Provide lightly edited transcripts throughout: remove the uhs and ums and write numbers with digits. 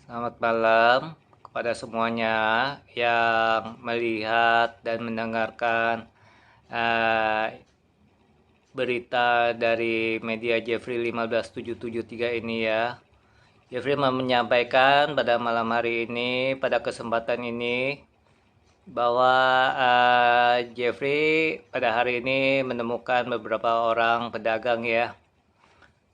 Selamat malam kepada semuanya yang melihat dan mendengarkan eh, berita dari media Jeffrey 15773 ini ya. Jeffrey mau menyampaikan pada malam hari ini, pada kesempatan ini, bahwa Jeffrey pada hari ini menemukan beberapa orang pedagang ya.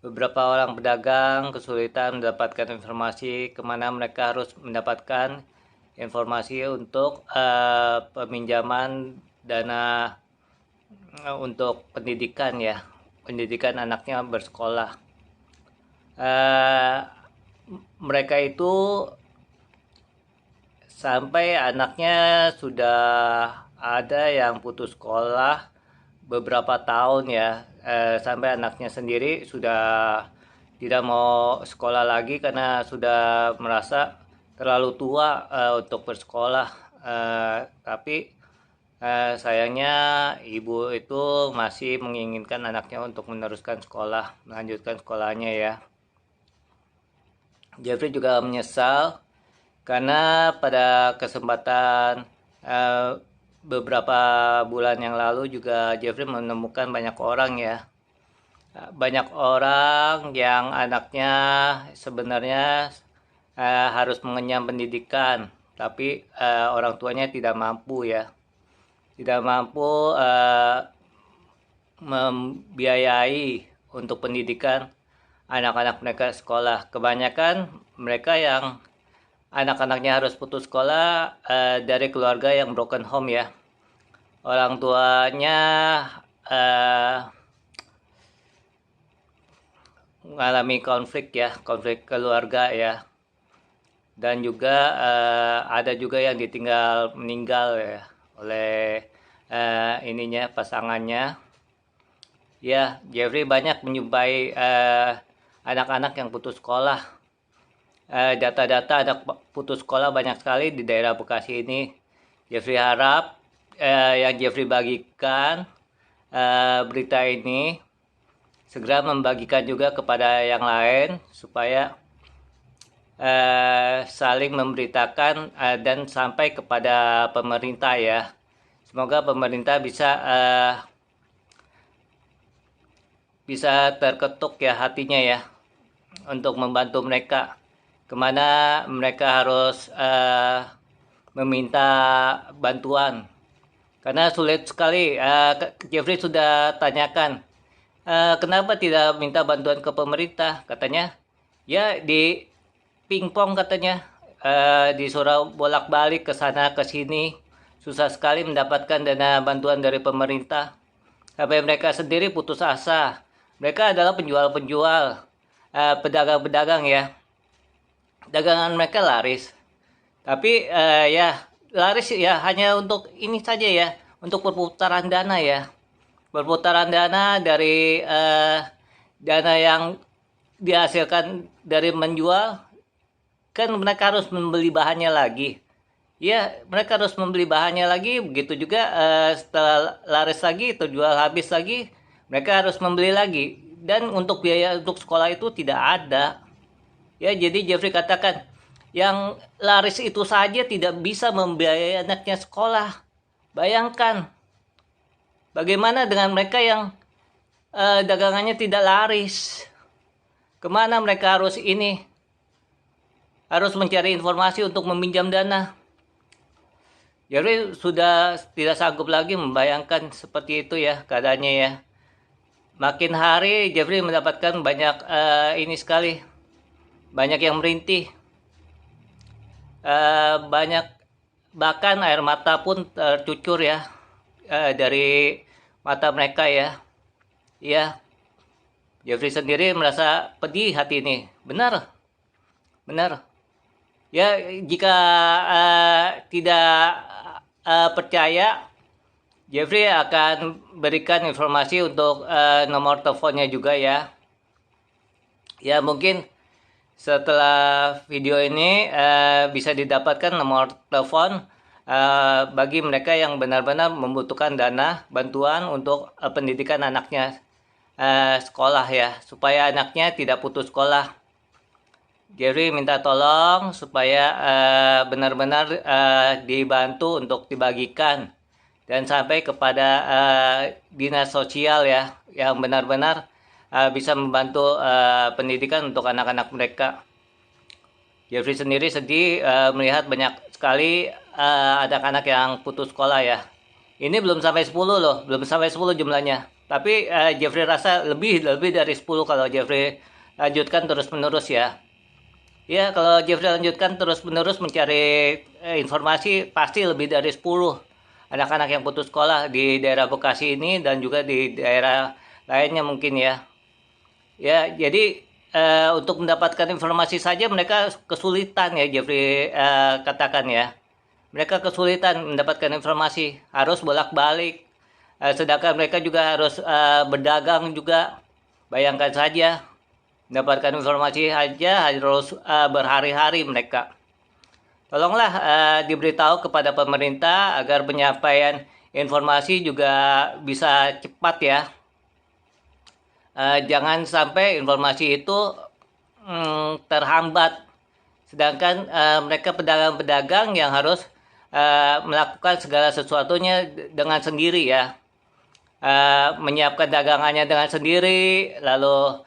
Beberapa orang pedagang kesulitan mendapatkan informasi kemana mereka harus mendapatkan informasi untuk peminjaman dana untuk pendidikan ya, pendidikan anaknya bersekolah. Uh, Mereka itu sampai anaknya sudah ada yang putus sekolah beberapa tahun ya, sampai anaknya sendiri sudah tidak mau sekolah lagi karena sudah merasa terlalu tua untuk bersekolah. Tapi sayangnya ibu itu masih menginginkan anaknya untuk meneruskan sekolah, melanjutkan sekolahnya ya. Jeffrey juga menyesal karena pada kesempatan beberapa bulan yang lalu juga Jeffrey menemukan banyak orang ya. Banyak orang yang anaknya sebenarnya harus mengenyam pendidikan, tapi orang tuanya tidak mampu ya. Tidak mampu membiayai untuk pendidikan anak-anak mereka sekolah. Kebanyakan mereka yang anak-anaknya harus putus sekolah dari keluarga yang broken home ya. Orang tuanya mengalami konflik ya, konflik keluarga ya. Dan juga ada juga yang ditinggal meninggal ya oleh pasangannya. Ya, Jeffrey banyak menjumpai anak-anak yang putus sekolah. Data-data anak putus sekolah banyak sekali di daerah Bekasi ini. Jeffrey harap yang Jeffrey bagikan berita ini segera membagikan juga kepada yang lain supaya saling memberitakan dan sampai kepada pemerintah ya. Semoga pemerintah bisa terketuk ya hatinya ya untuk membantu mereka. Kemana mereka harus meminta bantuan. Karena sulit sekali. Jeffrey sudah tanyakan, kenapa tidak minta bantuan ke pemerintah? Katanya, ya di pingpong katanya, disuruh bolak-balik ke sana ke sini. Susah sekali mendapatkan dana bantuan dari pemerintah. Sampai mereka sendiri putus asa. Mereka adalah penjual-penjual, pedagang-pedagang ya. Dagangan mereka laris. Tapi ya laris ya hanya untuk ini saja ya, untuk perputaran dana ya. Perputaran dana dari dana yang dihasilkan dari menjual, kan mereka harus membeli bahannya lagi. Ya, mereka harus membeli bahannya lagi, begitu juga setelah laris lagi, terjual habis lagi, mereka harus membeli lagi. Dan untuk biaya untuk sekolah itu tidak ada. Ya, jadi Jeffrey katakan, yang laris itu saja tidak bisa membiayai anaknya sekolah. Bayangkan, bagaimana dengan mereka yang dagangannya tidak laris? Kemana mereka harus harus mencari informasi untuk meminjam dana? Jadi sudah tidak sanggup lagi membayangkan seperti itu ya keadaannya ya. Makin hari Jeffrey mendapatkan banyak ini sekali, banyak yang merintih, banyak bahkan air mata pun tercucur ya dari mata mereka ya. Ya, Jeffrey sendiri merasa pedih hati ini. Benar, benar. Ya, jika tidak percaya, Jeffrey akan berikan informasi untuk nomor teleponnya juga ya. Ya, mungkin setelah video ini bisa didapatkan nomor telepon bagi mereka yang benar-benar membutuhkan dana bantuan untuk pendidikan anaknya sekolah ya, supaya anaknya tidak putus sekolah. Jeffrey minta tolong supaya benar-benar dibantu untuk dibagikan dan sampai kepada dinas sosial ya, yang benar-benar bisa membantu pendidikan untuk anak-anak mereka. Jeffrey sendiri sedih melihat banyak sekali anak-anak yang putus sekolah ya. Ini belum sampai 10 loh, belum sampai 10 jumlahnya. Tapi Jeffrey rasa lebih dari 10 kalau Jeffrey lanjutkan terus-menerus ya. Ya, kalau Jeffrey lanjutkan terus-menerus mencari informasi, pasti lebih dari 10 anak-anak yang putus sekolah di daerah Bekasi ini dan juga di daerah lainnya mungkin ya. Ya, jadi untuk mendapatkan informasi saja mereka kesulitan ya, Jeffrey katakan ya. Mereka kesulitan mendapatkan informasi, harus bolak-balik. Sedangkan mereka juga harus berdagang juga. Bayangkan saja, mendapatkan informasi saja harus berhari-hari mereka. Tolonglah diberitahu kepada pemerintah agar penyampaian informasi juga bisa cepat ya. Jangan sampai informasi itu terhambat. Sedangkan mereka pedagang-pedagang yang harus melakukan segala sesuatunya dengan sendiri ya. Menyiapkan dagangannya dengan sendiri, lalu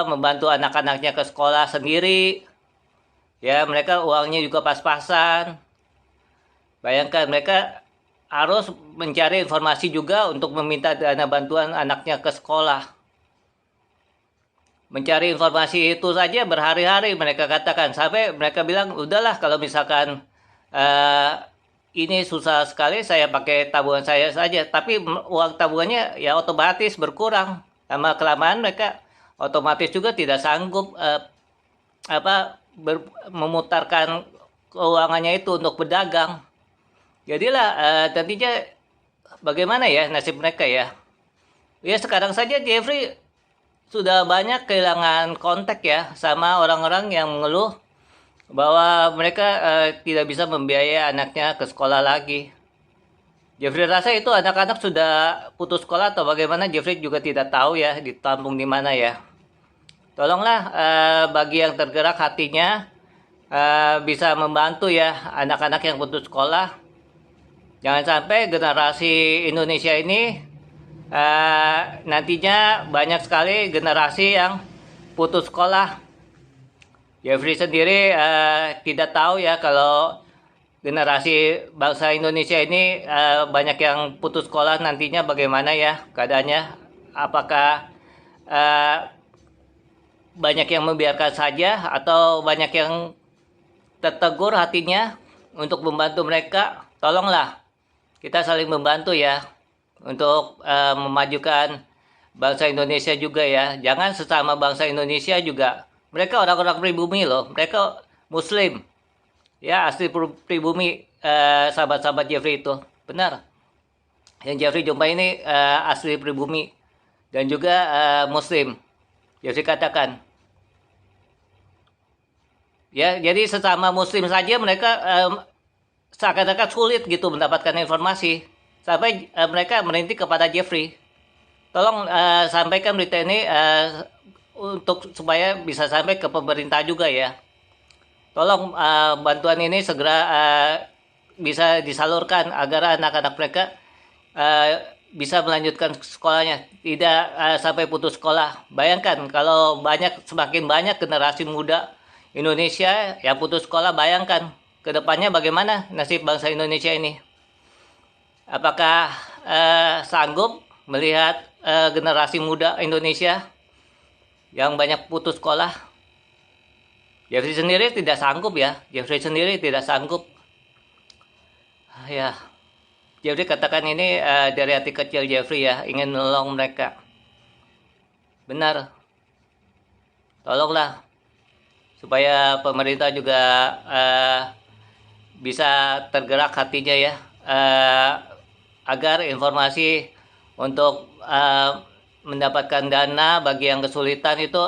membantu anak-anaknya ke sekolah sendiri. Ya, mereka uangnya juga pas-pasan. Bayangkan mereka harus mencari informasi juga untuk meminta dana bantuan anaknya ke sekolah. Mencari informasi itu saja berhari-hari mereka katakan. Sampai mereka bilang, udahlah kalau misalkan ini susah sekali, saya pakai tabungan saya saja. Tapi uang tabungannya ya otomatis berkurang. Lama kelamaan mereka otomatis juga tidak sanggup memutarkan keuangannya itu untuk berdagang. Jadilah nantinya bagaimana ya nasib mereka ya. Ya sekarang saja Jeffrey sudah banyak kehilangan kontak ya sama orang-orang yang mengeluh bahwa mereka tidak bisa membiayai anaknya ke sekolah lagi. Jeffrey rasa itu anak-anak sudah putus sekolah atau bagaimana, Jeffrey juga tidak tahu ya, ditampung di mana ya. Tolonglah bagi yang tergerak hatinya bisa membantu ya anak-anak yang putus sekolah. Jangan sampai generasi Indonesia ini nantinya banyak sekali generasi yang putus sekolah. Jeffrey sendiri tidak tahu ya kalau generasi bangsa Indonesia ini banyak yang putus sekolah nantinya bagaimana ya keadaannya. Apakah banyak yang membiarkan saja atau banyak yang tertegur hatinya untuk membantu mereka. Tolonglah kita saling membantu ya untuk memajukan bangsa Indonesia juga ya. Jangan sesama bangsa Indonesia juga. Mereka orang-orang pribumi loh, mereka Muslim ya, asli pribumi. Sahabat-sahabat Jeffrey itu benar, yang Jeffrey jumpa ini asli pribumi dan juga Muslim. Jeffrey katakan ya, jadi sesama Muslim saja mereka seakan-akan sulit gitu mendapatkan informasi, sampai mereka merintih kepada Jeffrey, tolong sampaikan berita ini untuk supaya bisa sampai ke pemerintah juga ya. Tolong bantuan ini segera bisa disalurkan agar anak-anak mereka bisa melanjutkan sekolahnya, tidak sampai putus sekolah. Bayangkan kalau semakin banyak generasi muda Indonesia yang putus sekolah, bayangkan ke depannya bagaimana nasib bangsa Indonesia ini. Apakah sanggup melihat generasi muda Indonesia yang banyak putus sekolah? Jeffrey sendiri tidak sanggup ya. Jeffrey sendiri tidak sanggup. Ya, Jeffrey katakan ini dari hati kecil Jeffrey ya, ingin menolong mereka. Benar. Tolonglah supaya pemerintah juga bisa tergerak hatinya ya, agar informasi untuk mendapatkan dana bagi yang kesulitan itu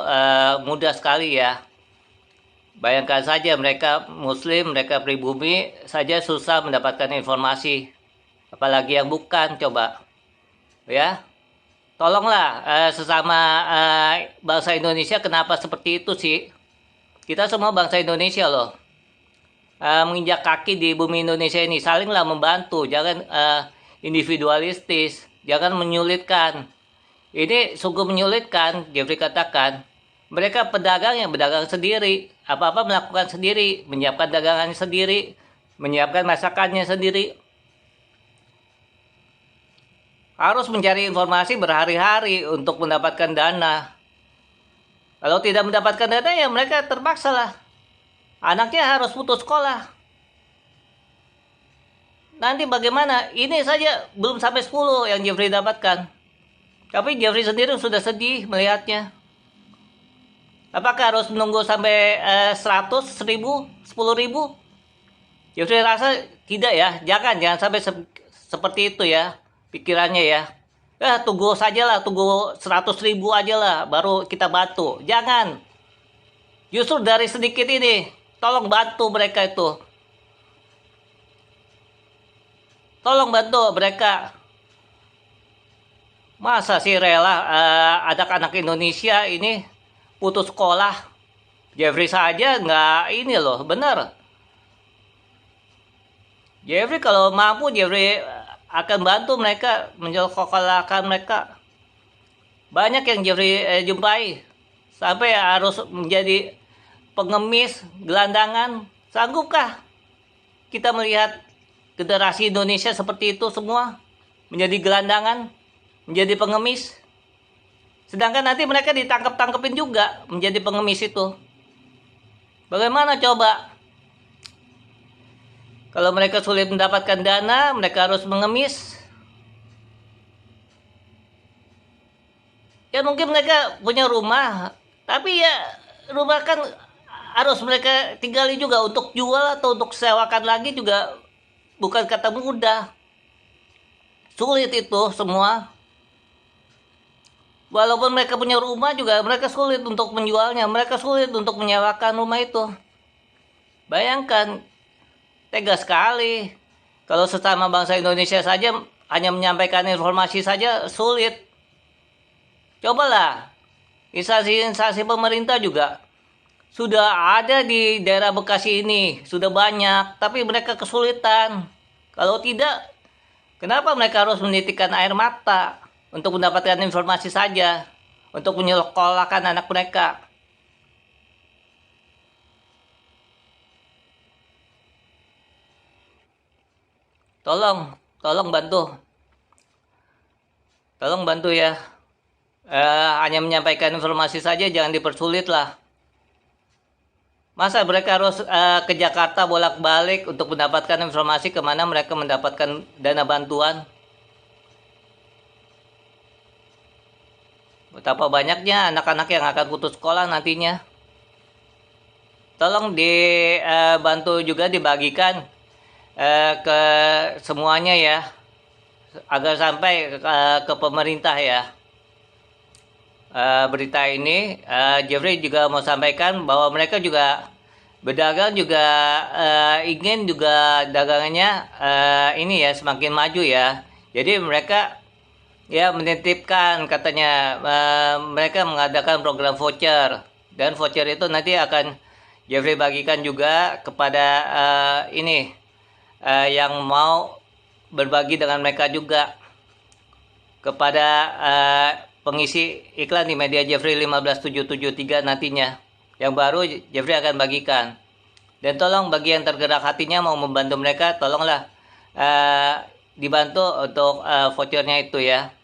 mudah sekali ya. Bayangkan saja mereka Muslim, mereka pribumi saja susah mendapatkan informasi, apalagi yang bukan, coba ya. tolonglah sesama bangsa Indonesia, kenapa seperti itu sih? Kita semua bangsa Indonesia loh. Menginjak kaki di bumi Indonesia ini, salinglah membantu, jangan individualistis, jangan menyulitkan. Ini sungguh menyulitkan. Jeffrey katakan mereka pedagang yang berdagang sendiri, apa-apa melakukan sendiri, menyiapkan dagangannya sendiri, menyiapkan masakannya sendiri, harus mencari informasi berhari-hari untuk mendapatkan dana. Kalau tidak mendapatkan dana, ya mereka terpaksa lah, anaknya harus putus sekolah. Nanti bagaimana? Ini saja belum sampai 10 yang Jeffrey dapatkan. Tapi Jeffrey sendiri sudah sedih melihatnya. Apakah harus menunggu sampai 100, 1000, 10.000? Jeffrey rasa tidak ya. Jangan sampai seperti itu ya pikirannya ya. Tunggu sajalah, tunggu 100.000 aja lah, baru kita bantu. Jangan. Justru dari sedikit ini, tolong bantu mereka itu. Tolong bantu mereka. Masa sih rela anak-anak Indonesia ini putus sekolah? Jeffrey saja nggak ini loh, bener. Jeffrey kalau mampu, Jeffrey akan bantu mereka, menyekolahkan mereka. Banyak yang Jeffrey jumpai sampai harus menjadi pengemis, gelandangan. Sanggupkah kita melihat generasi Indonesia seperti itu semua, menjadi gelandangan, menjadi pengemis? Sedangkan nanti mereka ditangkap-tangkepin juga menjadi pengemis itu. Bagaimana coba? Kalau mereka sulit mendapatkan dana, mereka harus mengemis. Ya mungkin mereka punya rumah, tapi ya rumah kan harus mereka tinggali juga, untuk jual atau untuk sewakan lagi juga bukan kata mudah. Sulit itu semua. Walaupun mereka punya rumah juga mereka sulit untuk menjualnya, mereka sulit untuk menyewakan rumah itu. Bayangkan, tega sekali. Kalau sesama bangsa Indonesia saja hanya menyampaikan informasi saja sulit. Cobalah, instansi-instansi pemerintah juga sudah ada di daerah Bekasi ini, sudah banyak, tapi mereka kesulitan. Kalau tidak, kenapa mereka harus menitikkan air mata untuk mendapatkan informasi saja, untuk menyekolahkan anak mereka? Tolong bantu. Tolong bantu ya. Hanya menyampaikan informasi saja, jangan dipersulit lah. Masa mereka harus ke Jakarta bolak-balik untuk mendapatkan informasi kemana mereka mendapatkan dana bantuan? Betapa banyaknya anak-anak yang akan putus sekolah nantinya. Tolong dibantu juga, dibagikan ke semuanya ya, agar sampai ke pemerintah ya. Berita ini Jeffrey juga mau sampaikan bahwa mereka juga berdagang juga ingin juga dagangannya ini ya semakin maju ya. Jadi mereka ya menitipkan, katanya mereka mengadakan program voucher, dan voucher itu nanti akan Jeffrey bagikan juga kepada yang mau berbagi dengan mereka juga, kepada pengisi iklan di media Jeffrey 15773 nantinya. Yang baru Jeffrey akan bagikan. Dan tolong bagi yang tergerak hatinya mau membantu mereka, tolonglah dibantu untuk vouchernya itu ya.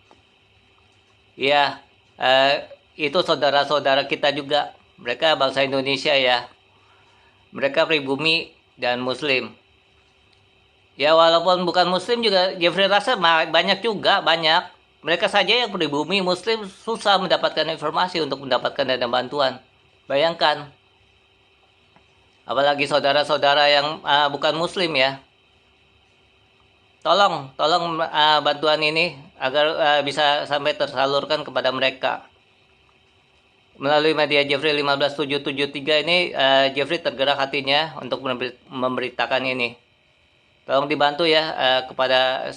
Ya, itu saudara-saudara kita juga. Mereka bangsa Indonesia ya. Mereka pribumi dan Muslim. Ya walaupun bukan Muslim juga Jeffrey rasa banyak juga, banyak. Mereka saja yang pribumi Muslim susah mendapatkan informasi untuk mendapatkan dana bantuan. Bayangkan. Apalagi saudara-saudara yang bukan Muslim ya. Tolong bantuan ini agar bisa sampai tersalurkan kepada mereka. Melalui media Jeffrey 15773 ini, Jeffrey tergerak hatinya untuk memberitakan ini. Tolong dibantu ya kepada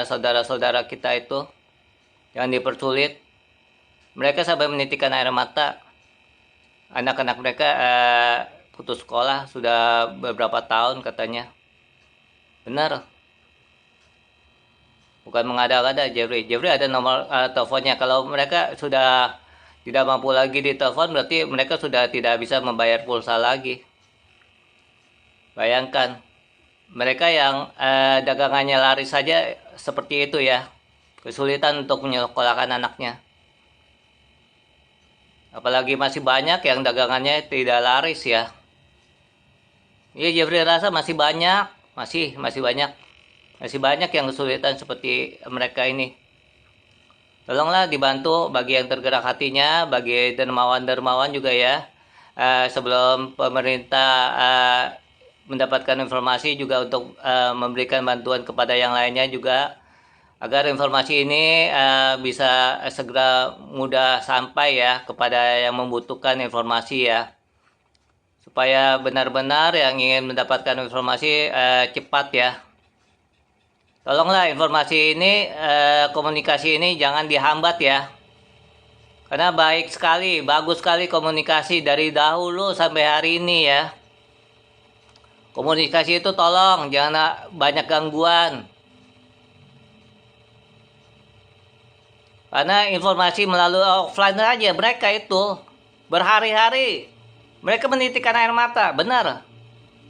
saudara-saudara kita itu. jangan dipersulit. Mereka sampai menitikkan air mata. Anak-anak mereka putus sekolah sudah beberapa tahun katanya. Benar. Bukan mengada-ada Jeffrey. Jeffrey ada nomor teleponnya. Kalau mereka sudah tidak mampu lagi ditelepon, berarti mereka sudah tidak bisa membayar pulsa lagi. Bayangkan, mereka yang dagangannya laris saja seperti itu ya. Kesulitan untuk menyekolahkan anaknya. Apalagi masih banyak yang dagangannya tidak laris ya. Iya, Jeffrey rasa masih banyak, masih banyak. Masih banyak yang kesulitan seperti mereka ini. Tolonglah dibantu bagi yang tergerak hatinya, bagi dermawan-dermawan juga ya. Sebelum pemerintah mendapatkan informasi juga untuk memberikan bantuan kepada yang lainnya juga. Agar informasi ini bisa segera mudah sampai ya kepada yang membutuhkan informasi ya. Supaya benar-benar yang ingin mendapatkan informasi cepat ya. Tolonglah informasi ini, komunikasi ini jangan dihambat ya. Karena baik sekali, bagus sekali komunikasi dari dahulu sampai hari ini ya. Komunikasi itu tolong, jangan banyak gangguan. Karena informasi melalui offline saja mereka itu berhari-hari mereka menitikkan air mata, benar.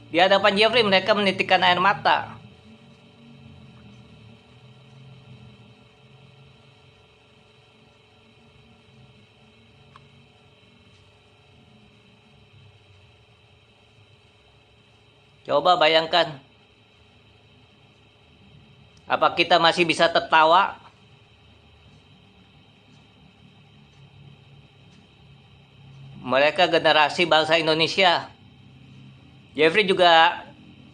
Di hadapan Jeffrey mereka menitikkan air mata. Coba bayangkan. Apa kita masih bisa tertawa? Mereka generasi bangsa Indonesia. Jeffrey juga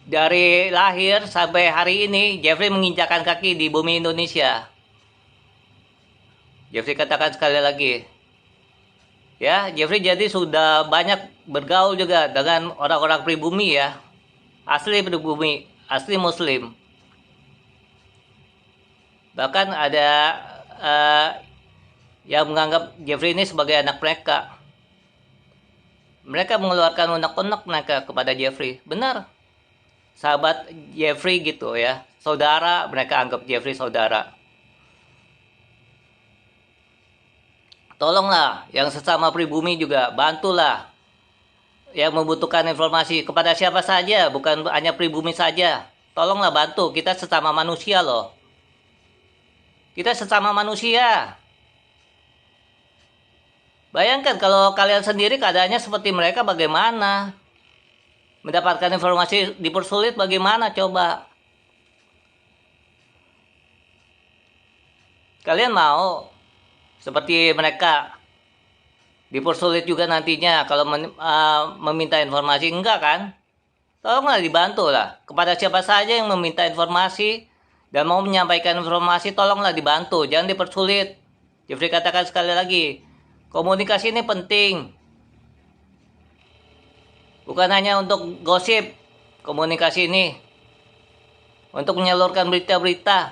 dari lahir sampai hari ini, Jeffrey menginjakkan kaki di bumi Indonesia. Jeffrey katakan sekali lagi. Ya, Jeffrey jadi sudah banyak bergaul juga dengan orang-orang pribumi ya. Asli pribumi, asli Muslim. Bahkan ada yang menganggap Jeffrey ini sebagai anak mereka. Mereka mengeluarkan unek-unek mereka kepada Jeffrey. Benar. Sahabat Jeffrey gitu ya. Saudara, mereka anggap Jeffrey saudara. Tolonglah yang sesama pribumi juga, bantulah. Yang membutuhkan informasi kepada siapa saja, bukan hanya pribumi saja. Tolonglah bantu, kita sesama manusia loh. Kita sesama manusia. Bayangkan kalau kalian sendiri keadaannya seperti mereka bagaimana? Mendapatkan informasi dipersulit bagaimana coba? Kalian mau seperti mereka dipersulit juga nantinya kalau meminta informasi? Enggak kan? Tolonglah dibantu lah. Kepada siapa saja yang meminta informasi dan mau menyampaikan informasi, tolonglah dibantu. Jangan dipersulit. Jeffrey katakan sekali lagi. Komunikasi ini penting. Bukan hanya untuk gosip. Komunikasi ini untuk menyalurkan berita-berita.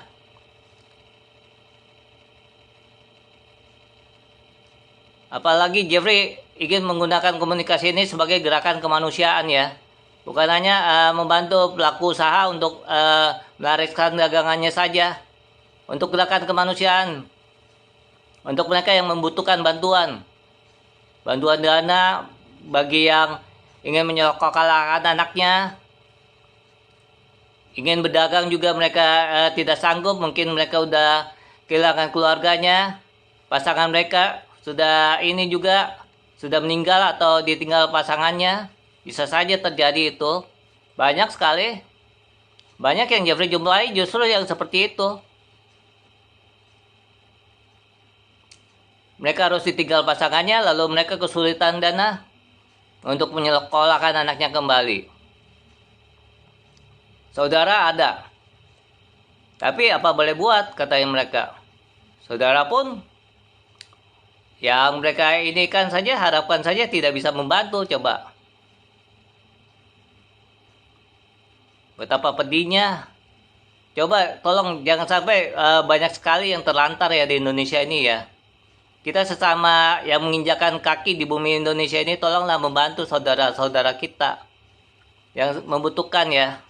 Apalagi Jeffrey ingin menggunakan komunikasi ini sebagai gerakan kemanusiaan ya. Bukan hanya membantu pelaku usaha untuk melariskan dagangannya saja. Untuk gerakan kemanusiaan. Untuk mereka yang membutuhkan bantuan. Bantuan dana bagi yang ingin menyekolahkan anaknya. Ingin berdagang juga mereka tidak sanggup. Mungkin mereka udah kehilangan keluarganya. Pasangan mereka sudah ini juga. Sudah meninggal atau ditinggal pasangannya. Bisa saja terjadi itu. Banyak sekali. Banyak yang Jeffrey jumpai justru yang seperti itu. Mereka harus ditinggal pasangannya, lalu mereka kesulitan dana untuk menyekolahkan anaknya kembali. Saudara ada. Tapi apa boleh buat, katanya mereka. Saudara pun, yang mereka ini kan saja, harapkan saja tidak bisa membantu, coba. Betapa pedihnya. Coba tolong jangan sampai banyak sekali yang terlantar ya di Indonesia ini ya. Kita sesama yang menginjakan kaki di bumi Indonesia ini tolonglah membantu saudara-saudara kita yang membutuhkan ya.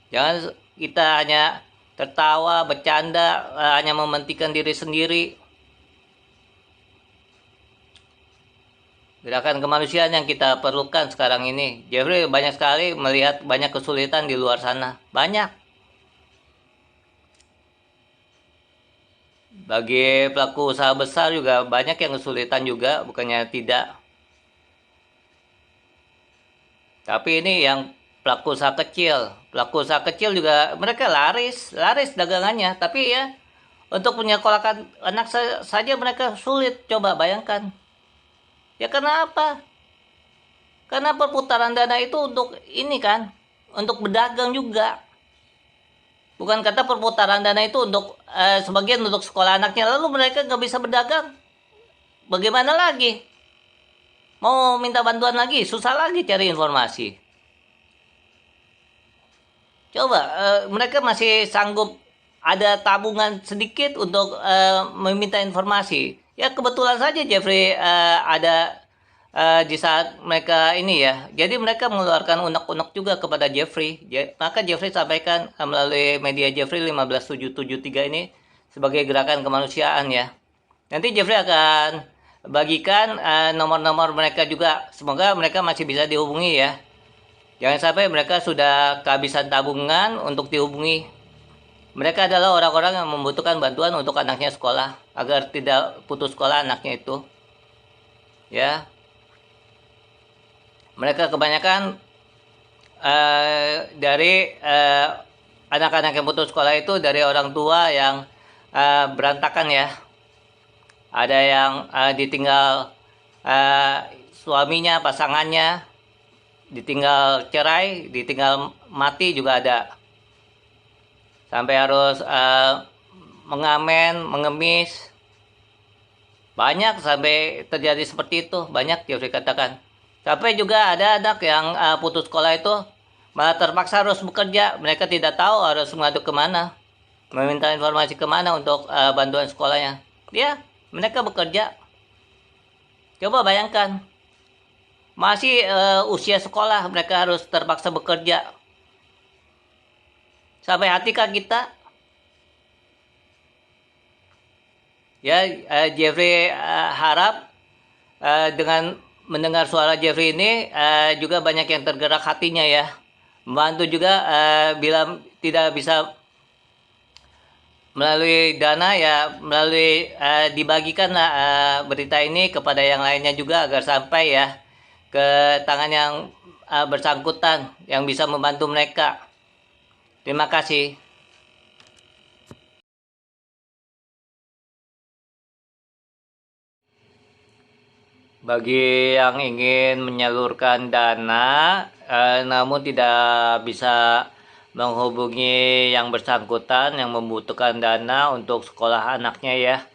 Jangan kita hanya tertawa, bercanda, hanya mementingkan diri sendiri. Gerakan kemanusiaan yang kita perlukan sekarang ini. Jeffrey banyak sekali melihat banyak kesulitan di luar sana. Banyak. Bagi pelaku usaha besar juga banyak yang kesulitan juga, bukannya tidak. Tapi ini yang pelaku usaha kecil. Pelaku usaha kecil juga mereka laris dagangannya. Tapi ya untuk menyekolahkan anak saja mereka sulit. Coba bayangkan. Ya karena apa? Karena perputaran dana itu untuk ini kan, untuk berdagang juga. Bukan kata perputaran dana itu untuk sebagian untuk sekolah anaknya, lalu mereka nggak bisa berdagang. Bagaimana lagi? Mau minta bantuan lagi, susah lagi cari informasi. Coba mereka masih sanggup ada tabungan sedikit untuk meminta informasi. Ya kebetulan saja Jeffrey ada di saat mereka ini ya. Jadi mereka mengeluarkan unek-unek juga kepada Jeffrey. Maka Jeffrey sampaikan melalui media Jeffrey 15773 ini sebagai gerakan kemanusiaan ya. Nanti Jeffrey akan bagikan nomor-nomor mereka juga. Semoga mereka masih bisa dihubungi ya. Jangan sampai mereka sudah kehabisan tabungan untuk dihubungi. Mereka adalah orang-orang yang membutuhkan bantuan untuk anaknya sekolah agar tidak putus sekolah anaknya itu. Ya. Mereka kebanyakan dari anak-anak yang putus sekolah itu dari orang tua yang berantakan ya. Ada yang ditinggal suaminya, pasangannya, ditinggal cerai, ditinggal mati juga ada. Sampai harus mengamen, mengemis. Banyak sampai terjadi seperti itu. Banyak Jeffrey katakan. Sampai juga ada anak yang putus sekolah itu malah terpaksa harus bekerja. Mereka tidak tahu harus mengadu kemana. Meminta informasi kemana untuk bantuan sekolahnya. Ya, mereka bekerja. Coba bayangkan. Masih usia sekolah mereka harus terpaksa bekerja. Sampai hatikah kita? Ya, Jeffrey harap dengan mendengar suara Jeffrey ini juga banyak yang tergerak hatinya ya. Membantu juga bila tidak bisa melalui dana ya, melalui dibagikanlah berita ini kepada yang lainnya juga agar sampai ya ke tangan yang bersangkutan yang bisa membantu mereka. Terima kasih. Bagi yang ingin menyalurkan dana namun tidak bisa menghubungi yang bersangkutan yang membutuhkan dana untuk sekolah anaknya ya,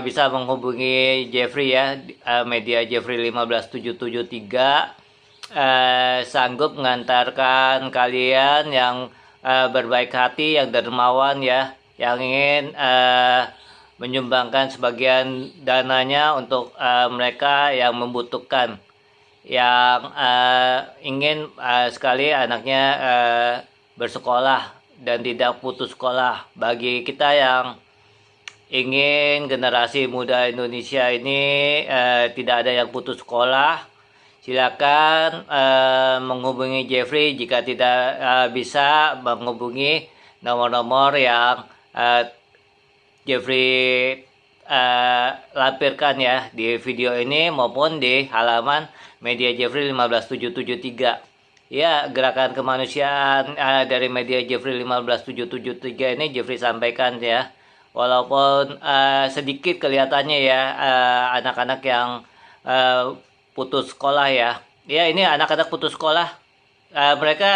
bisa menghubungi Jeffrey ya, media Jeffrey 15773 sanggup mengantarkan kalian yang berbaik hati, yang dermawan ya, yang ingin menyumbangkan sebagian dananya untuk mereka yang membutuhkan, yang ingin sekali anaknya bersekolah dan tidak putus sekolah. Bagi kita yang ingin generasi muda Indonesia ini tidak ada yang putus sekolah, silakan menghubungi Jeffrey. Jika tidak bisa menghubungi nomor-nomor yang Jeffrey lampirkan ya di video ini maupun di halaman media Jeffrey 15773. Ya, gerakan kemanusiaan dari media Jeffrey 15773 ini Jeffrey sampaikan ya. Walaupun sedikit kelihatannya ya anak-anak yang putus sekolah ya. Ya, ini anak-anak putus sekolah. Mereka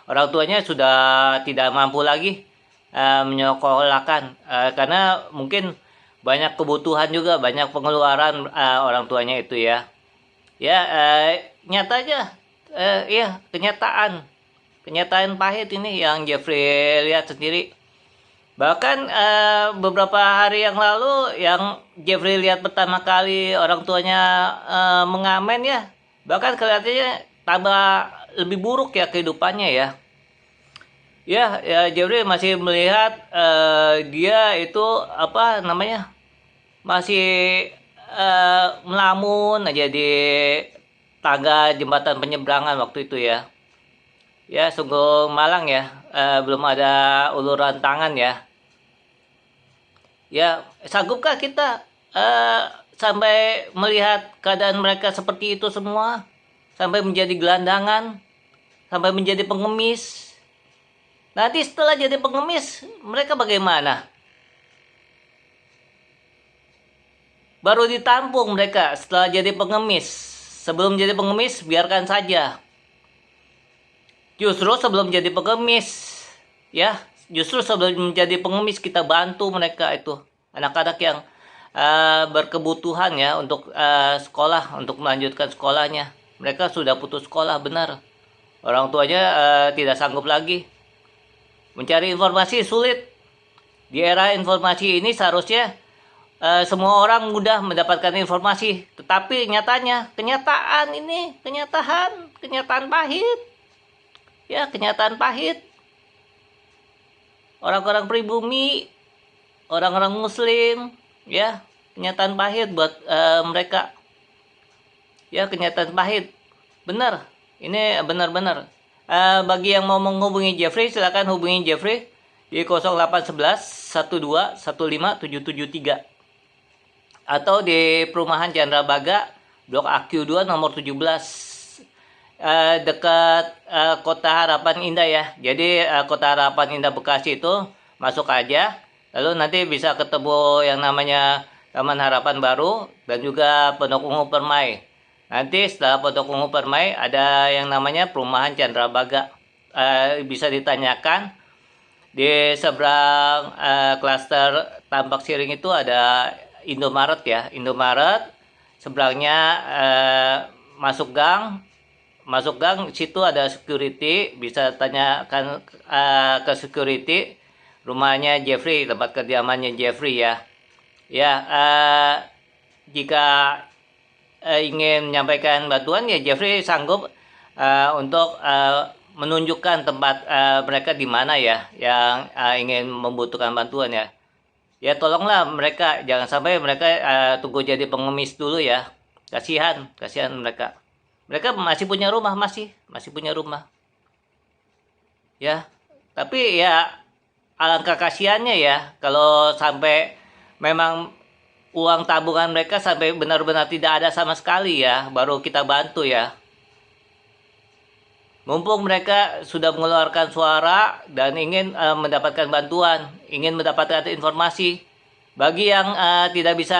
orang tuanya sudah tidak mampu lagi menyekolahkan karena mungkin banyak kebutuhan juga, banyak pengeluaran orang tuanya itu ya. Ya, nyatanya ya kenyataan pahit ini yang Jeffrey lihat sendiri. Bahkan beberapa hari yang lalu yang Jeffrey lihat pertama kali orang tuanya mengamen ya, bahkan kelihatannya tambah lebih buruk ya kehidupannya ya. Ya, Jeffrey masih melihat dia itu apa namanya, masih melamun aja di tangga jembatan penyeberangan waktu itu ya. Ya, sungguh malang ya, belum ada uluran tangan ya. Ya, sanggupkah kita sampai melihat keadaan mereka seperti itu semua? Sampai menjadi gelandangan, sampai menjadi pengemis. Nanti setelah jadi pengemis, mereka bagaimana? Baru ditampung mereka setelah jadi pengemis. Sebelum jadi pengemis, biarkan saja. Justru sebelum jadi pengemis, ya, justru sebelum menjadi pengemis kita bantu mereka itu. Anak-anak yang berkebutuhan ya untuk sekolah, untuk melanjutkan sekolahnya. Mereka sudah putus sekolah, benar. Orang tuanya tidak sanggup lagi. Mencari informasi sulit. Di era informasi ini seharusnya semua orang mudah mendapatkan informasi. Tetapi nyatanya, kenyataan pahit. Ya, kenyataan pahit. Orang-orang pribumi, orang-orang muslim, ya, kenyataan pahit buat mereka. Ya, kenyataan pahit. Benar. Ini benar-benar. Bagi yang mau menghubungi Jeffrey, silakan hubungi Jeffrey di 0811 12 15 773 atau di perumahan Chandra Baga Blok AQ2 nomor 17 dekat Kota Harapan Indah ya. Jadi Kota Harapan Indah Bekasi itu masuk aja, lalu nanti bisa ketemu yang namanya Taman Harapan Baru dan juga Pondok Ungu Permai. Nanti setelah Pondok Ungu Permai ada yang namanya Perumahan Chandra Baga. Bisa ditanyakan di seberang klaster Tampak Siring itu ada Indomaret ya. Indomaret seberangnya masuk gang. Situ ada security, bisa tanyakan ke security rumahnya Jeffrey, tempat kediamannya Jeffrey ya. Ya, jika ingin menyampaikan bantuan ya Jeffrey sanggup untuk menunjukkan tempat mereka di mana ya yang ingin membutuhkan bantuan ya. Ya tolonglah mereka, jangan sampai mereka tunggu jadi pengemis dulu ya. Kasihan mereka. Mereka masih punya rumah, masih punya rumah. Ya. Tapi ya alangkah kasihannya ya kalau sampai memang uang tabungan mereka sampai benar-benar tidak ada sama sekali ya, baru kita bantu ya. Mumpung mereka sudah mengeluarkan suara dan ingin mendapatkan bantuan, ingin mendapatkan informasi. Bagi yang tidak bisa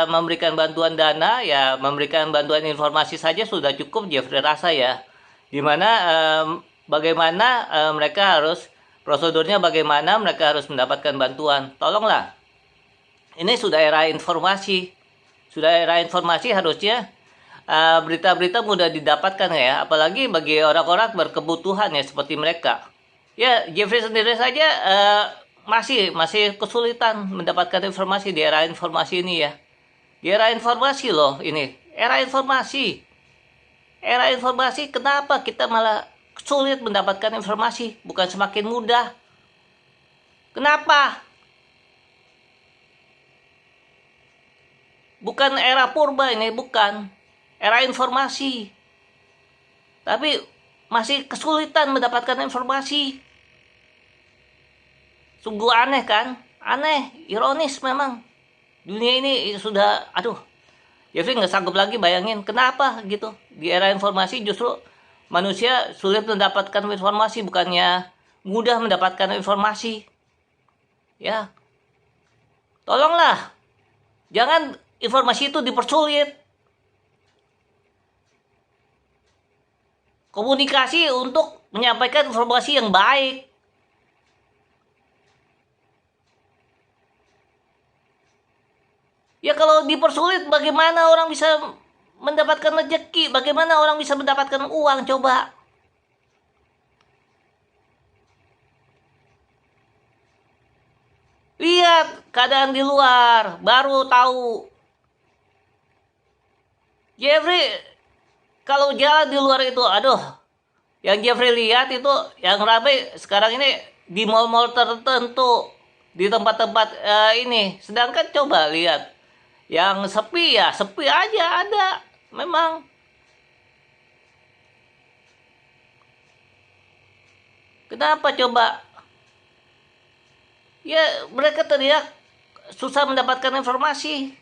memberikan bantuan dana, ya memberikan bantuan informasi saja sudah cukup Jeffrey rasa ya. Dimana bagaimana mereka harus, prosedurnya bagaimana mereka harus mendapatkan bantuan. Tolonglah. Ini sudah era informasi. Harusnya berita-berita mudah didapatkan ya. Apalagi bagi orang-orang berkebutuhan ya seperti mereka. Ya, Jeffrey sendiri saja masih kesulitan mendapatkan informasi di era informasi ini ya. Di era informasi loh ini. Era informasi. Kenapa kita malah sulit mendapatkan informasi? Bukan semakin mudah. Kenapa? Bukan era purba ini, bukan. Era informasi. Tapi masih kesulitan mendapatkan informasi. Sungguh aneh kan? Aneh, ironis memang. Dunia ini sudah, Jeffrey nggak sanggup lagi bayangin kenapa gitu. Di era informasi justru manusia sulit mendapatkan informasi, bukannya mudah mendapatkan informasi. Ya, tolonglah. Jangan informasi itu dipersulit. Komunikasi untuk menyampaikan informasi yang baik. Ya kalau dipersulit bagaimana orang bisa mendapatkan rezeki. Bagaimana orang bisa mendapatkan uang coba? Lihat keadaan di luar, baru tahu. Jeffrey kalau jalan di luar itu, aduh, yang Jeffrey lihat itu yang ramai sekarang ini di mall-mall tertentu, di tempat-tempat ini. Sedangkan coba lihat yang sepi, ya sepi aja ada. Memang kenapa coba? Ya mereka teriak susah mendapatkan informasi.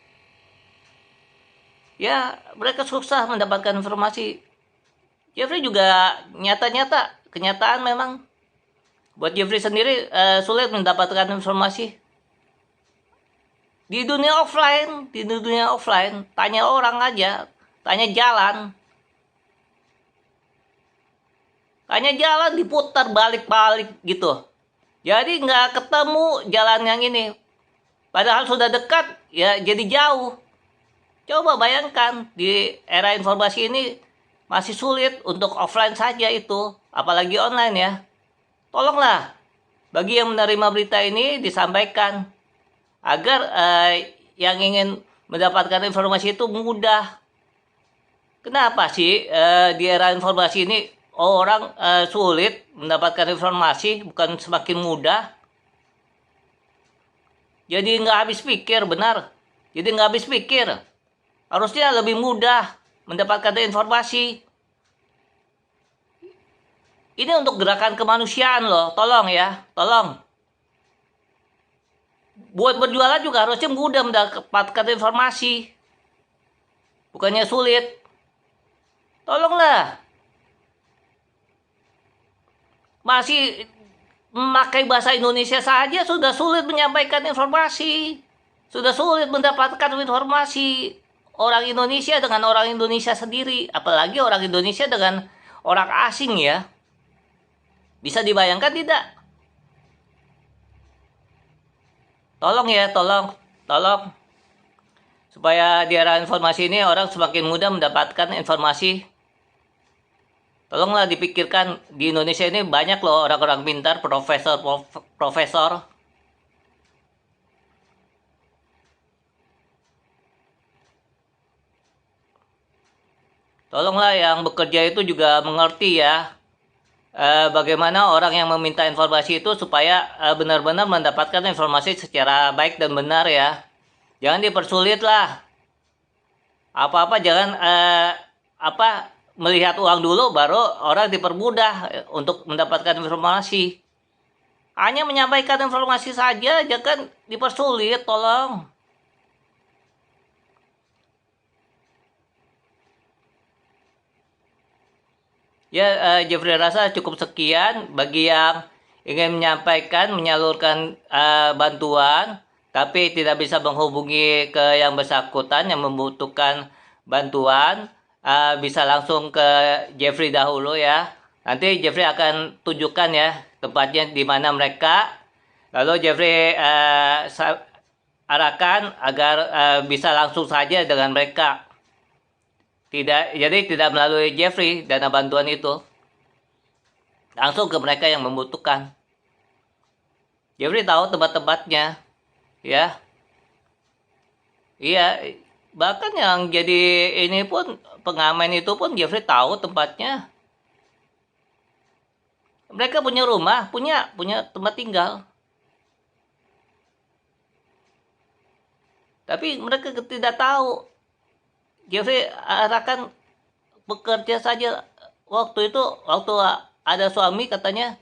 Ya mereka susah mendapatkan informasi. Jeffrey juga nyata-nyata kenyataan memang buat Jeffrey sendiri sulit mendapatkan informasi. Di dunia offline, tanya orang aja, tanya jalan diputar balik-balik gitu. Jadi nggak ketemu jalan yang ini. Padahal sudah dekat, ya jadi jauh. Coba bayangkan, di era informasi ini masih sulit untuk offline saja itu. Apalagi online ya. Tolonglah, bagi yang menerima berita ini disampaikan. Agar yang ingin mendapatkan informasi itu mudah. Kenapa sih di era informasi ini orang sulit mendapatkan informasi, bukan semakin mudah? Jadi nggak habis pikir, benar. Jadi nggak habis pikir. Harusnya lebih mudah mendapatkan informasi. Ini untuk gerakan kemanusiaan loh, tolong ya, tolong. Buat berjualan juga harusnya mudah mendapatkan informasi. Bukannya sulit. Tolonglah. Masih memakai bahasa Indonesia saja sudah sulit menyampaikan informasi. Sudah sulit mendapatkan informasi orang Indonesia dengan orang Indonesia sendiri. Apalagi orang Indonesia dengan orang asing ya. Bisa dibayangkan tidak? Tolong ya, tolong. Supaya di era informasi ini orang semakin mudah mendapatkan informasi. Tolonglah dipikirkan, di Indonesia ini banyak loh orang-orang pintar, profesor. Tolonglah yang bekerja itu juga mengerti ya. Bagaimana orang yang meminta informasi itu supaya benar-benar mendapatkan informasi secara baik dan benar ya. Jangan dipersulit lah. Apa-apa jangan melihat uang dulu baru orang dipermudah untuk mendapatkan informasi. Hanya menyampaikan informasi saja, jangan dipersulit, tolong. Ya, Jeffrey rasa cukup sekian bagi yang ingin menyampaikan, menyalurkan bantuan, tapi tidak bisa menghubungi ke yang bersangkutan yang membutuhkan bantuan, bisa langsung ke Jeffrey dahulu ya. Nanti Jeffrey akan tunjukkan ya tempatnya di mana mereka. Lalu Jeffrey arahkan agar bisa langsung saja dengan mereka. Jadi tidak melalui Jeffrey dana bantuan itu. Langsung ke mereka yang membutuhkan. Jeffrey tahu tempat-tempatnya. Ya. Iya, bahkan yang jadi ini pun pengamen itu pun Jeffrey tahu tempatnya. Mereka punya rumah, punya tempat tinggal. Tapi mereka tidak tahu. Jeffrey arahkan bekerja saja. Waktu ada suami katanya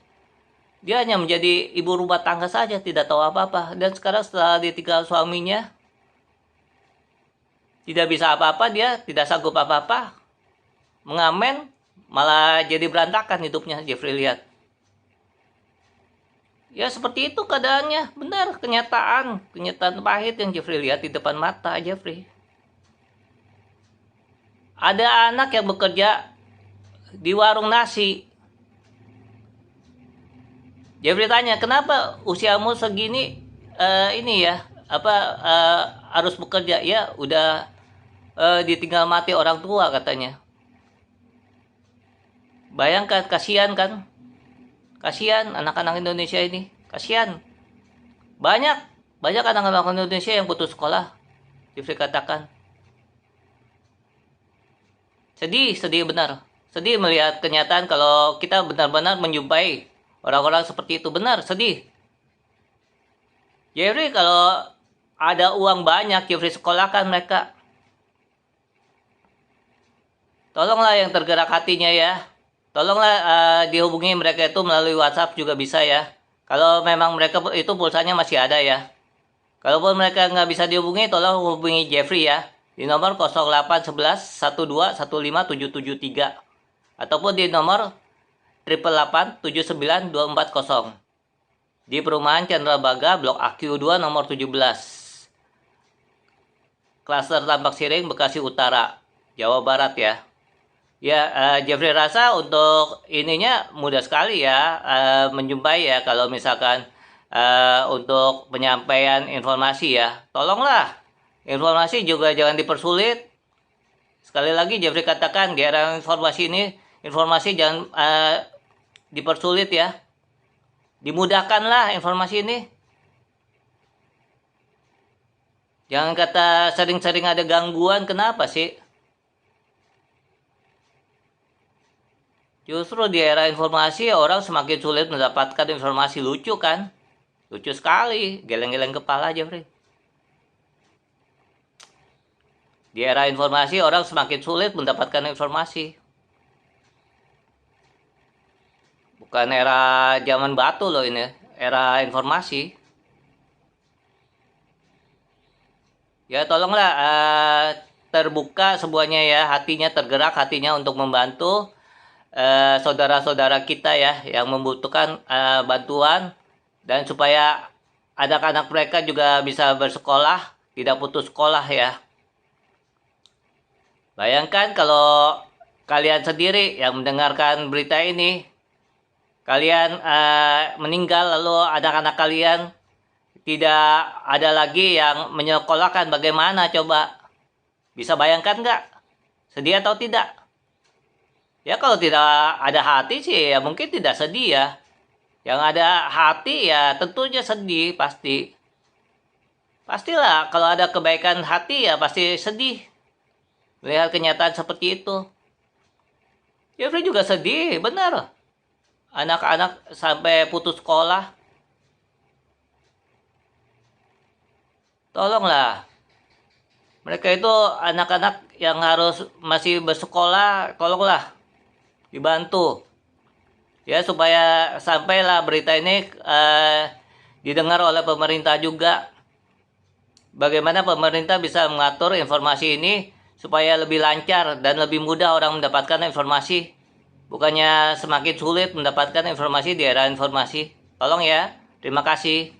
dia hanya menjadi ibu rumah tangga saja, tidak tahu apa-apa. Dan sekarang setelah ditinggal suaminya, tidak bisa apa-apa, dia tidak sanggup apa-apa. Mengamen malah jadi berantakan hidupnya, Jeffrey lihat. Ya seperti itu keadaannya, benar, kenyataan pahit yang Jeffrey lihat di depan mata Jeffrey. Ada anak yang bekerja di warung nasi. Jeffrey tanya, kenapa usiamu segini ini ya, harus bekerja? Ya udah ditinggal mati orang tua katanya. Bayangkan, kasihan kan? Kasihan anak-anak Indonesia ini. Kasihan. Banyak anak-anak Indonesia yang putus sekolah. Jeffrey katakan. Sedih benar. Sedih melihat kenyataan kalau kita benar-benar menjumpai orang-orang seperti itu. Benar, sedih. Jeffrey kalau ada uang banyak, Jeffrey sekolahkan mereka. Tolonglah yang tergerak hatinya ya. Tolonglah dihubungi mereka itu melalui WhatsApp juga bisa ya. Kalau memang mereka itu pulsanya masih ada ya. Kalaupun mereka nggak bisa dihubungi, tolong hubungi Jeffrey ya. Di nomor 0811 12 15 773. Ataupun di nomor 888 79 240. Di perumahan Chandrabaga, Blok AQ2 nomor 17. Klaster Tambak Siring, Bekasi Utara, Jawa Barat ya. Ya, Jeffrey rasa untuk ininya mudah sekali ya menjumpai ya kalau misalkan untuk penyampaian informasi ya. Tolonglah, informasi juga jangan dipersulit. Sekali lagi Jeffrey katakan di era informasi ini, informasi jangan dipersulit ya. Dimudahkanlah informasi ini. Jangan kata sering-sering ada gangguan, kenapa sih? Justru di era informasi orang semakin sulit mendapatkan informasi. Lucu kan? Lucu sekali, geleng-geleng kepala Jeffrey. Di era informasi orang semakin sulit mendapatkan informasi. Bukan era zaman batu loh ini, era informasi. Ya tolonglah terbuka semuanya ya, hatinya tergerak, hatinya untuk membantu saudara-saudara kita ya yang membutuhkan bantuan, dan supaya anak-anak mereka juga bisa bersekolah, tidak putus sekolah ya. Bayangkan kalau kalian sendiri yang mendengarkan berita ini, kalian meninggal lalu anak-anak kalian tidak ada lagi yang menyekolahkan, bagaimana coba? Bisa bayangkan nggak? Sedih atau tidak? Ya kalau tidak ada hati sih ya mungkin tidak sedih ya. Yang ada hati ya tentunya sedih pasti. Pastilah kalau ada kebaikan hati ya pasti sedih. Melihat kenyataan seperti itu. Jeffrey juga sedih, benar. Anak-anak sampai putus sekolah. Tolonglah. Mereka itu anak-anak yang harus masih bersekolah, tolonglah dibantu ya supaya sampailah berita ini didengar oleh pemerintah juga. Bagaimana pemerintah bisa mengatur informasi ini supaya lebih lancar dan lebih mudah orang mendapatkan informasi, bukannya semakin sulit mendapatkan informasi di era informasi. Tolong ya, terima kasih.